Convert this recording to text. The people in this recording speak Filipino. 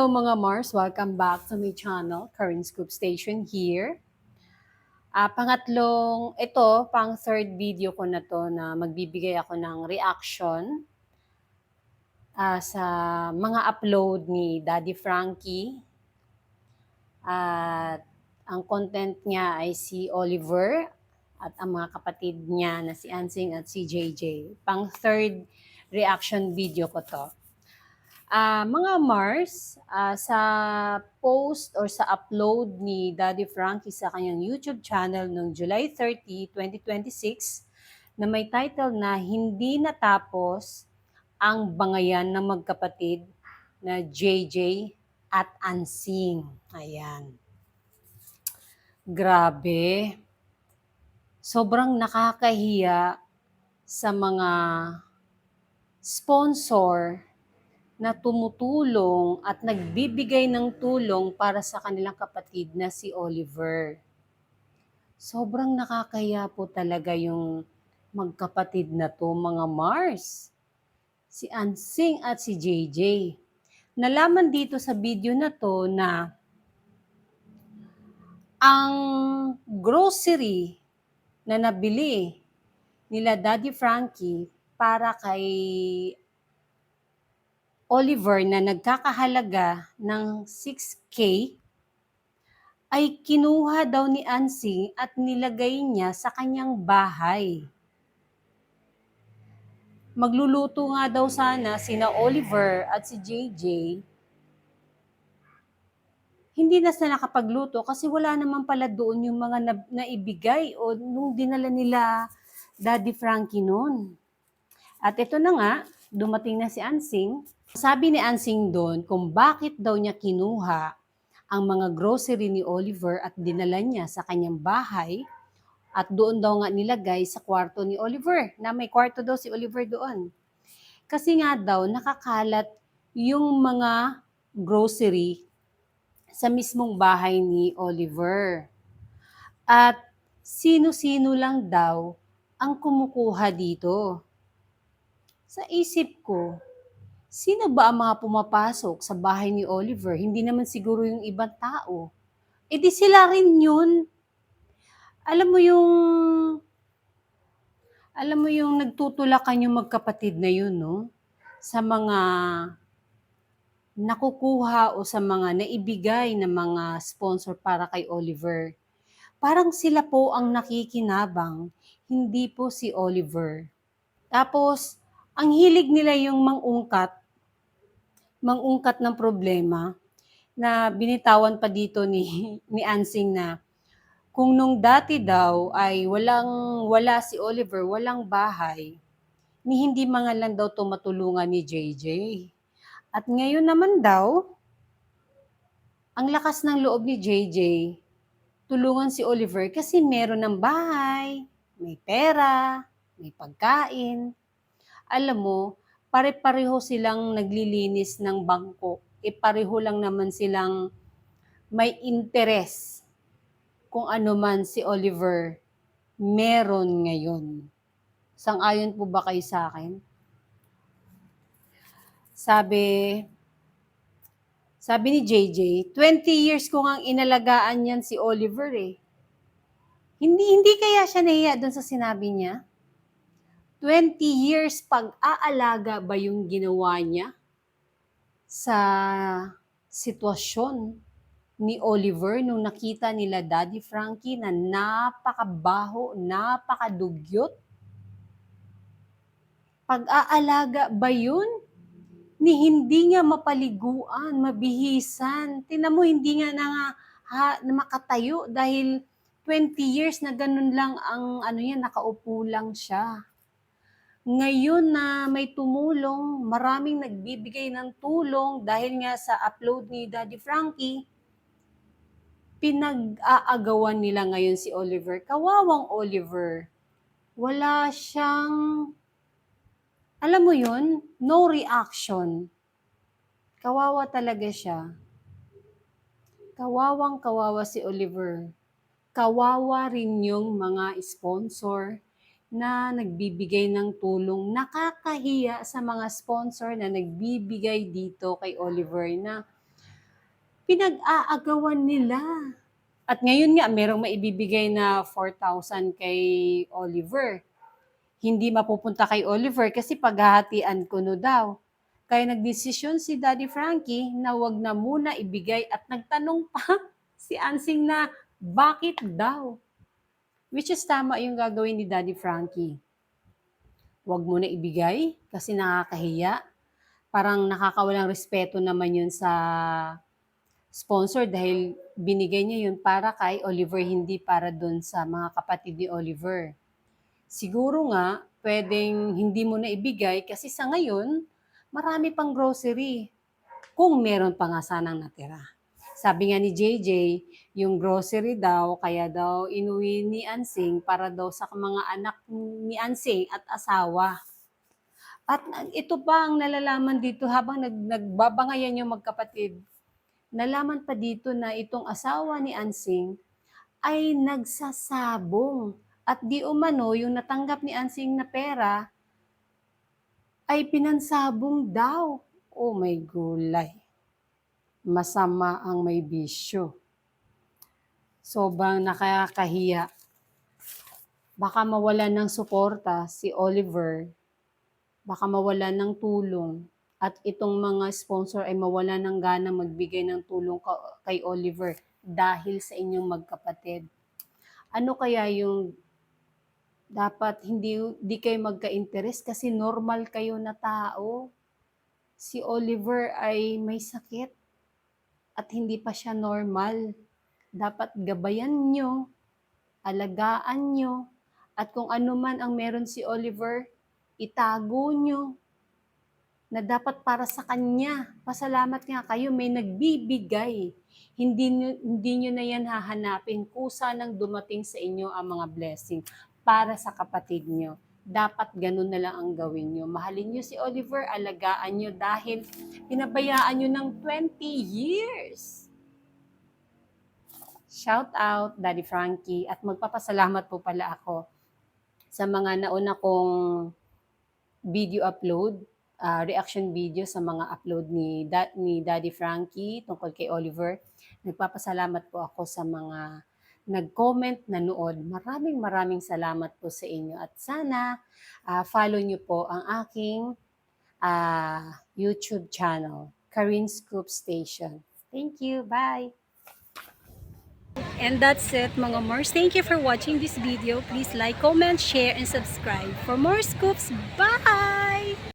Hello mga Mars, welcome back to my channel, Karin Scoop Station here. Pang third video ko na to na magbibigay ako ng reaction sa mga upload ni Daddy Frankie. At ang content niya ay si Oliver at ang mga kapatid niya na si Ansing at si JJ. Pang third reaction video ko to. Mga Mars, sa post or sa upload ni Daddy Frankie sa kanyang YouTube channel noong July 30, 2026 na may title na Hindi Natapos ang Bangayan ng Magkapatid na JJ at Ansing. Ayan. Grabe. Sobrang nakakahiya sa mga sponsor na tumutulong at nagbibigay ng tulong para sa kanilang kapatid na si Oliver. Sobrang nakakaya po talaga yung magkapatid na to, mga Mars. Si Ansing at si JJ. Nalaman dito sa video na to na ang grocery na nabili nila Daddy Frankie para kay Oliver na nagkakahalaga ng 6K ay kinuha daw ni Ansing at nilagay niya sa kanyang bahay. Magluluto nga daw sana sina Oliver at si JJ. Hindi na sila nakapagluto kasi wala naman pala doon yung mga naibigay o nung dinala nila Daddy Frankie noon. At ito na nga, dumating na si Ansing. Sabi ni Ansing doon kung bakit daw niya kinuha ang mga grocery ni Oliver at dinala niya sa kanyang bahay at doon daw nga nilagay sa kwarto ni Oliver, na may kwarto daw si Oliver doon. Kasi nga daw nakakalat yung mga grocery sa mismong bahay ni Oliver. At sino-sino lang daw ang kumukuha dito. Sa isip ko, sino ba ang mga pumapasok sa bahay ni Oliver? Hindi naman siguro yung ibang tao. E di sila rin yun. Alam mo yung nagtutulakan yung magkapatid na yun, no? Sa mga nakukuha o sa mga naibigay na mga sponsor para kay Oliver. Parang sila po ang nakikinabang, hindi po si Oliver. Tapos, ang hilig nila yung mangungkat ng problema na binitawan pa dito ni Ansing na kung nung dati daw ay wala si Oliver, walang bahay, ni hindi mga lang daw tumatulungan ni JJ. At ngayon naman daw, ang lakas ng loob ni JJ, tulungan si Oliver kasi meron ng bahay, may pera, may pagkain. Alam mo, pare-pareho silang naglilinis ng bangko. Pareho lang naman silang may interes kung ano man si Oliver meron ngayon. Sang-ayon po ba kayo sa akin? Sabi ni JJ, 20 years ko ngang inalagaan yan si Oliver eh. Hindi kaya siya nahiya doon sa sinabi niya? 20 years pag-aalaga ba yung ginawa niya sa sitwasyon ni Oliver nung nakita nila Daddy Frankie na napakabaho, napakadugyot? Pag-aalaga ba yun? Ni hindi nga mapaliguan, mabihisan. Tingnan mo, hindi nga na makatayo dahil 20 years na ganun lang ang nakaupo lang siya. Ngayon na may tumulong, maraming nagbibigay ng tulong dahil nga sa upload ni Daddy Frankie, pinag-aagawan nila ngayon si Oliver. Kawawang Oliver. Wala siyang, alam mo yun, no reaction. Kawawa talaga siya. Kawawang kawawa si Oliver. Kawawa rin yung mga sponsor na nagbibigay ng tulong. Nakakahiya sa mga sponsor na nagbibigay dito kay Oliver na pinag-aagawan nila. At ngayon nga, merong maibibigay na 4,000 kay Oliver. Hindi mapupunta kay Oliver kasi paghahatian ko no daw. Kaya nagdesisyon si Daddy Frankie na wag na muna ibigay at nagtanong pa si Ansing na bakit daw. Which is tama yung gagawin ni Daddy Frankie. Wag mo na ibigay kasi nakakahiya. Parang nakakawalang respeto naman yun sa sponsor dahil binigay niya yun para kay Oliver, hindi para dun sa mga kapatid ni Oliver. Siguro nga, pwedeng hindi mo na ibigay kasi sa ngayon, marami pang grocery. Kung meron pa nga sanang natira. Sabi nga ni JJ, yung grocery daw, kaya daw inuwi ni Ansing para daw sa mga anak ni Ansing at asawa. At ito pa ang nalalaman dito habang nagbabangayan yung magkapatid. Nalaman pa dito na itong asawa ni Ansing ay nagsasabong. At di umano, yung natanggap ni Ansing na pera ay pinansabong daw. Oh my gulay. Masama ang may bisyo. Sobrang nakakahiya. Baka mawalan ng suporta si Oliver. Baka mawalan ng tulong. At itong mga sponsor ay mawalan ng gana magbigay ng tulong kay Oliver dahil sa inyong magkapatid. Ano kaya yung dapat hindi kayo magka-interest kasi normal kayo na tao. Si Oliver ay may sakit at hindi pa siya normal. Dapat gabayan nyo, alagaan nyo, at kung ano man ang meron si Oliver, itago nyo na dapat para sa kanya. Pasalamat nga kayo, may nagbibigay. Hindi nyo na yan hahanapin kusa nang dumating sa inyo ang mga blessing para sa kapatid nyo. Dapat ganun na lang ang gawin nyo. Mahalin nyo si Oliver, alagaan nyo dahil pinabayaan nyo ng 20 years. Shout out, Daddy Frankie. At magpapasalamat po pala ako sa mga nauna kong video upload, reaction video sa mga upload ni Daddy Frankie tungkol kay Oliver. Nagpapasalamat po ako sa mga nag-comment, nanood. Maraming salamat po sa inyo. At sana follow nyo po ang aking YouTube channel, Karin Scoop Station. Thank you. Bye! And that's it, mga Mars. Thank you for watching this video. Please like, comment, share, and subscribe for more scoops. Bye!